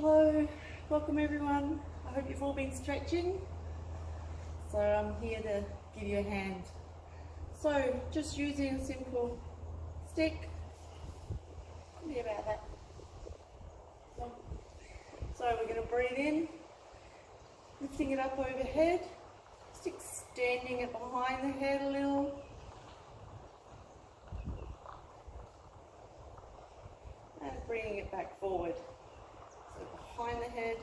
Hello, welcome everyone. I hope you've all been stretching. So I'm here to give you a hand. So just using a simple stick. Tell me about that. So we're going to breathe in, lifting it up overhead, just extending it behind the head a little. And bringing it back forward. So behind the head,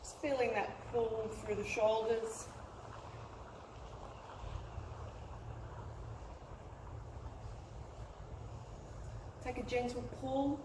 just feeling that pull through the shoulders. Take a gentle pull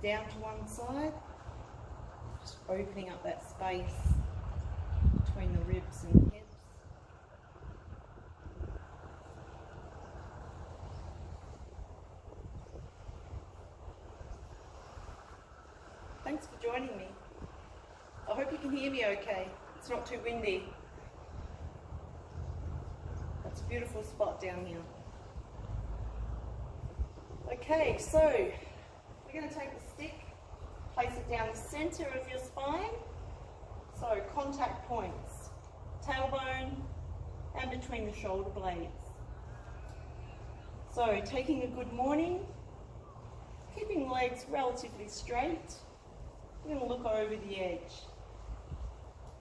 down to one side, just opening up that space between the ribs and the hips. Thanks for joining me. I hope you can hear me okay. It's not too windy. That's a beautiful spot down here. Okay, so we're going to take the stick, place it down the center of your spine. So contact points, tailbone and between the shoulder blades. So taking a good morning, keeping the legs relatively straight. We're going to look over the edge,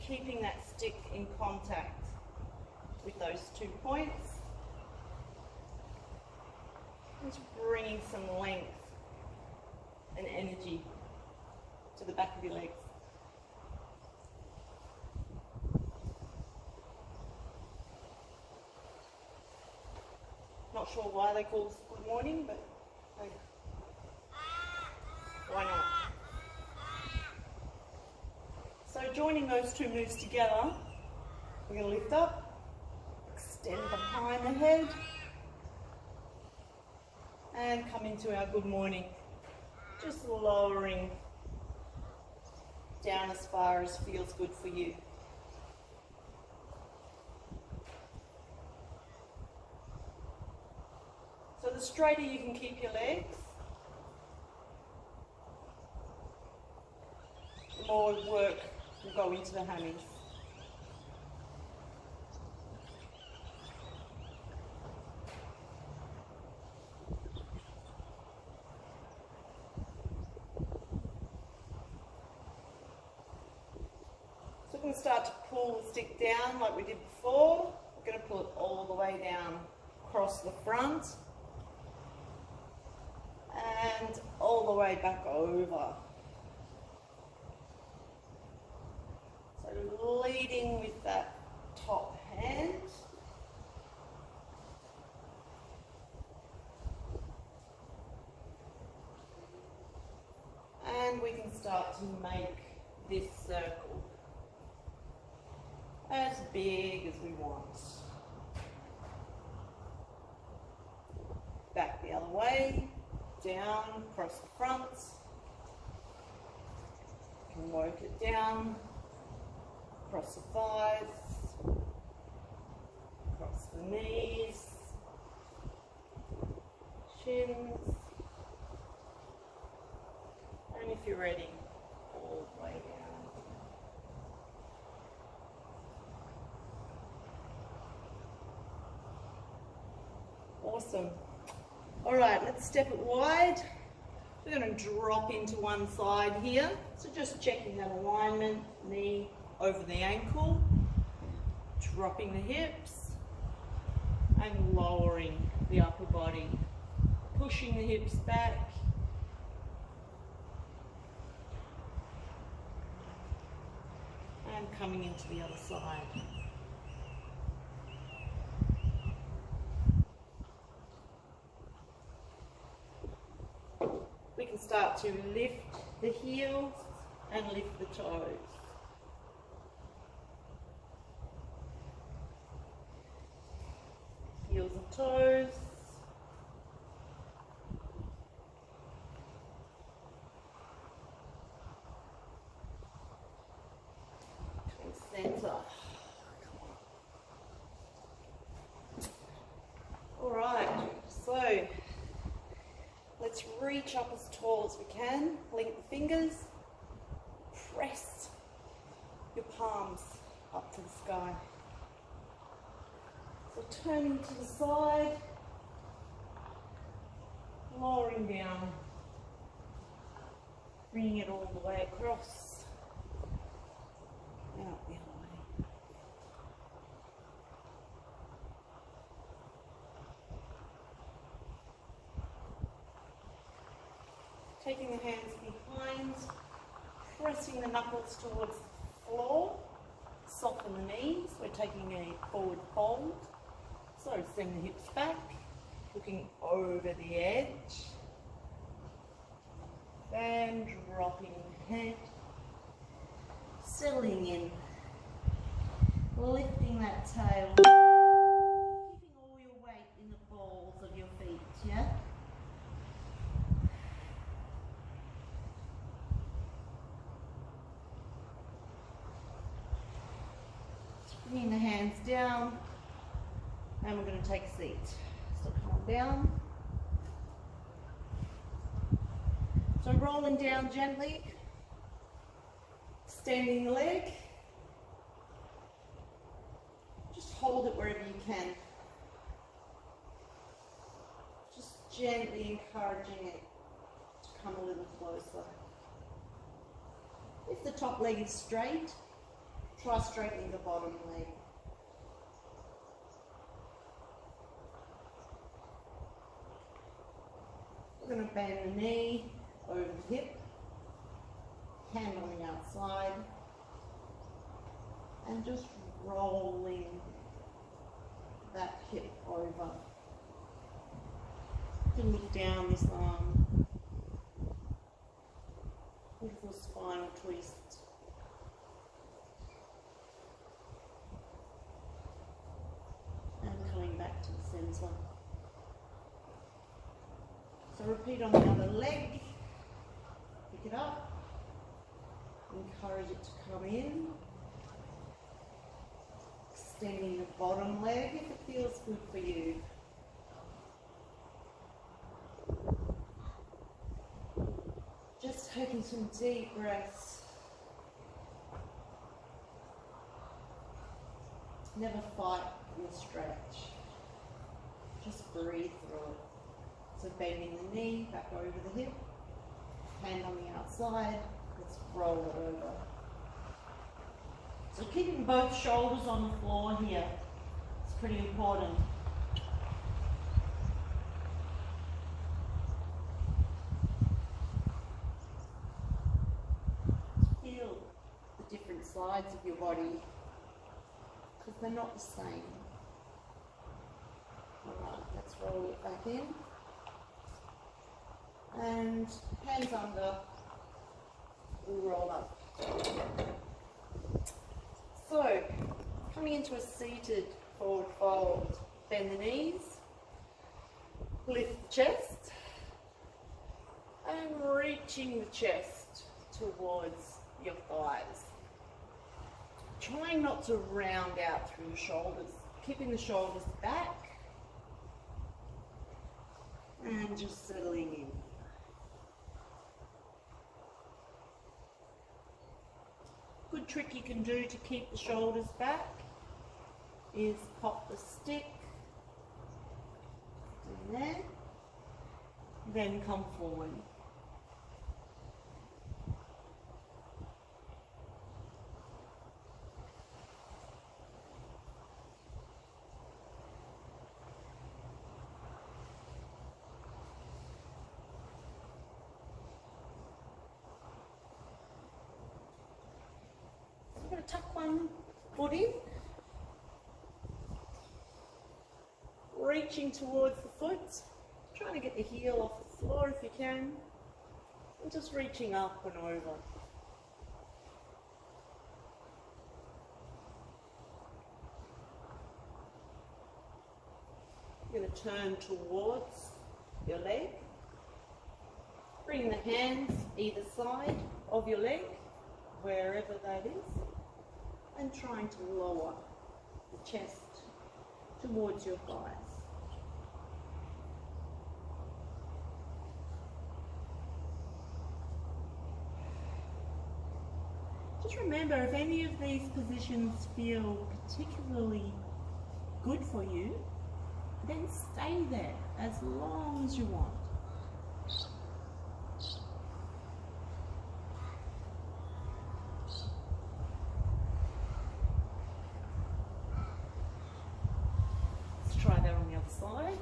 keeping that stick in contact with those 2 points. Just bringing some length and energy to the back of your legs. Not sure why they call this good morning, but hey, why not? So joining those two moves together, we're going to lift up, extend behind the head, and come into our good morning. Just lowering down as far as feels good for you. So the straighter you can keep your legs, the more work will go into the hammies. So we're going to start to pull the stick down like we did before. We're going to pull it all the way down across the front and all the way back over. So leading with that top hand. And we can start to make this circle as big as we want. Back the other way, down, across the front. You can work it down, across the thighs, across the knees, shins, and if you're ready, all the way down. Awesome. All right, let's step it wide. We're going to drop into one side here. So just checking that alignment, knee over the ankle, dropping the hips and lowering the upper body, pushing the hips back. And coming into the other side. We can start to lift the heels and lift the toes. Heels and toes. Center. All right, so let's reach up as tall as we can. Link the fingers, guy. So turning to the side, lowering down, bringing it all the way across, out the other way. Taking the hands behind, pressing the knuckles towards the floor, soften the knees. We're taking a forward fold. So send the hips back, looking over the edge, and dropping the head, settling in, lifting that tail, keeping all your weight in the balls of your feet, yeah? Bringing the hands down, and we're going to take a seat. So come on down. So rolling down gently, extending the leg. Just hold it wherever you can. Just gently encouraging it to come a little closer. If the top leg is straight, try straightening the bottom leg. We're going to bend the knee over the hip, hand on the outside, and just rolling that hip over. You can look down this arm, beautiful spinal twist. And coming back to the centre. So repeat on the other leg, pick it up, encourage it to come in, extending the bottom leg if it feels good for you. Just taking some deep breaths. Never fight your stretch, just breathe through it. So bending the knee back over the hip, hand on the outside, let's roll it over. So keeping both shoulders on the floor here, it's pretty important. Feel the different sides of your body, because they're not the same. Alright, let's roll it back in. And hands under, we roll up. So, coming into a seated forward fold, bend the knees, lift the chest, and reaching the chest towards your thighs. Trying not to round out through the shoulders, keeping the shoulders back, and just settling in. Good trick you can do to keep the shoulders back is pop the stick in there, then come forward. I'm going to tuck one foot in, reaching towards the foot, trying to get the heel off the floor if you can, and just reaching up and over. You're going to turn towards your leg, bring the hands either side of your leg, wherever that is, and trying to lower the chest towards your thighs. just remember, if any of these positions feel particularly good for you, then stay there as long as you want. Let's try that on the other side.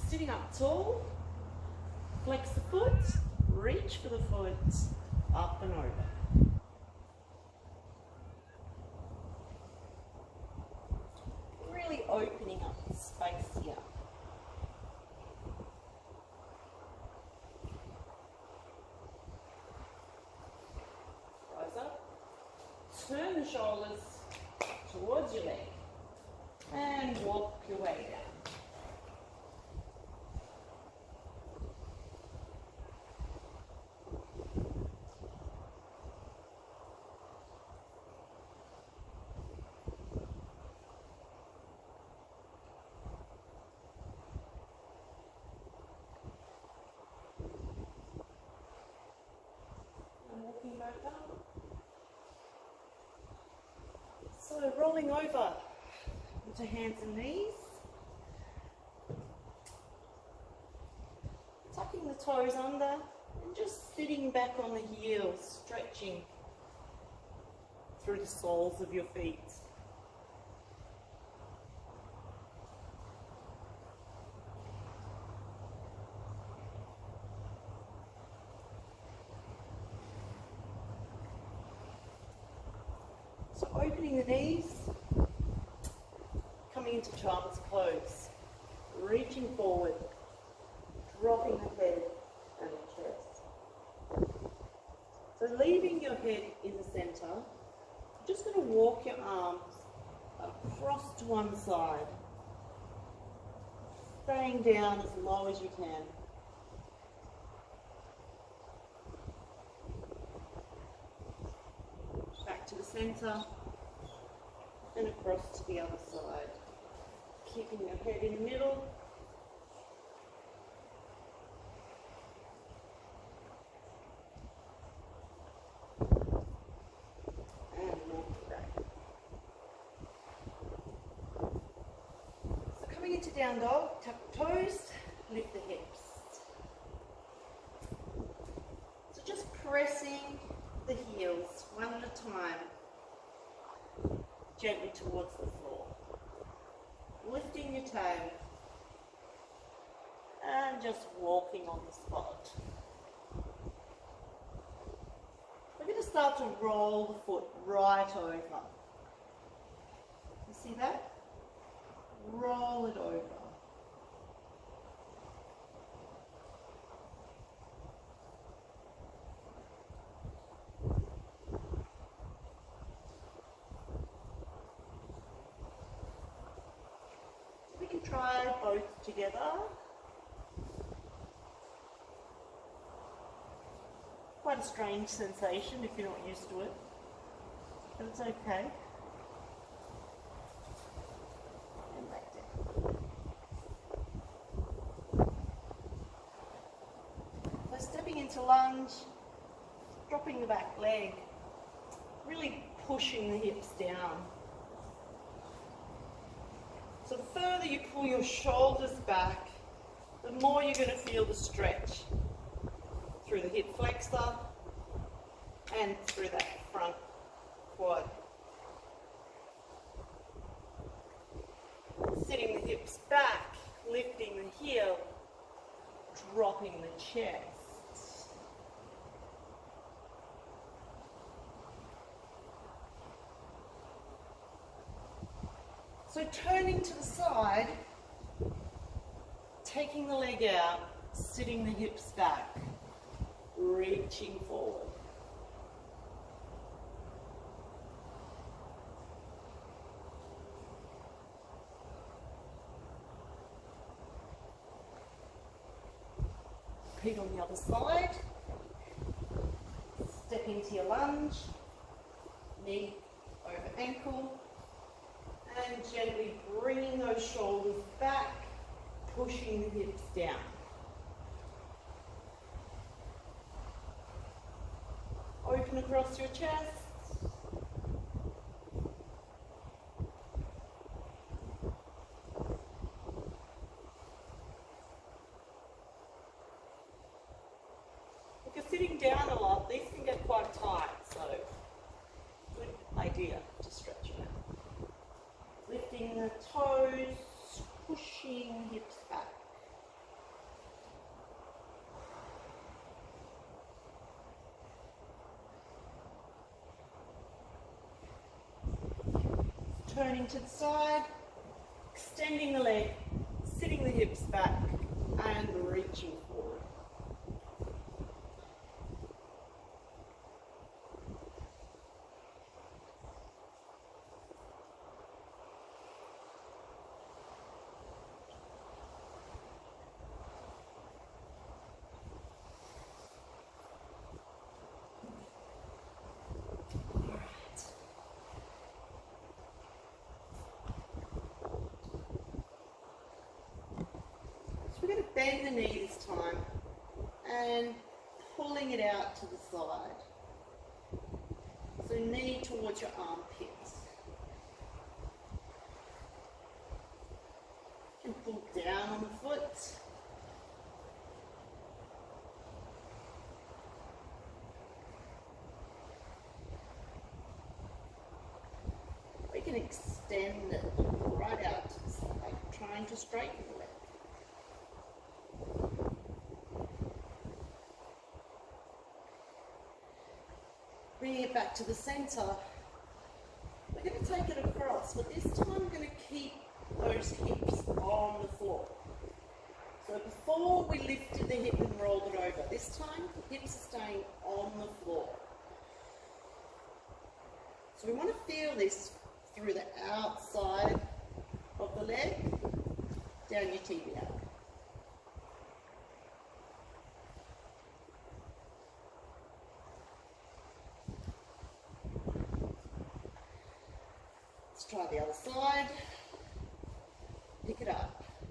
Sitting up tall, flex the foot, reach for the foot, up and over. Really opening up the space here. Rise up, turn the shoulders towards your leg and walk your way down. Walking back up. So rolling over into hands and knees. Tucking the toes under and just sitting back on the heels, stretching through the soles of your feet. So opening the knees, coming into child's pose, reaching forward, dropping the head and the chest. So leaving your head in the center, you're just going to walk your arms across to one side, staying down as low as you can. Back to the center and across to the other side. Keeping your head in the middle. And walk back. So coming into down dog, tuck the toes, lift the hips. So just pressing the heels one at a time, gently towards the floor. Lifting your toe and just walking on the spot. We're going to start to roll the foot right over. You see that? Roll it over. Try both together. Quite a strange sensation if you're not used to it, but it's okay. And back down. So stepping into lunge, dropping the back leg, really pushing the hips down. So the further you pull your shoulders back, the more you're going to feel the stretch through the hip flexor and through that front quad. Sitting the hips back, lifting the heel, dropping the chest. So turning to the side, taking the leg out, sitting the hips back, reaching forward. Repeat on the other side. Step into your lunge, knee over ankle. And gently bringing those shoulders back, pushing the hips down. looking across your chest. If you're sitting down a lot, these can get quite tight, so good idea to stretch them out. Lifting the toes, pushing hips back. Turning to the side, extending the leg, sitting the hips back and reaching forward. We're going to bend the knee this time and pulling it out to the side. So knee towards your armpits. And pull down on the foot. We can extend it right out to the side, trying to straighten the leg. Bringing it back to the centre. We're going to take it across, but this time we're going to keep those hips on the floor. So before we lifted the hip and rolled it over, this time the hips are staying on the floor. So we want to feel this through the outside of the leg, down your tibia. Let's try the other side. Pick it up.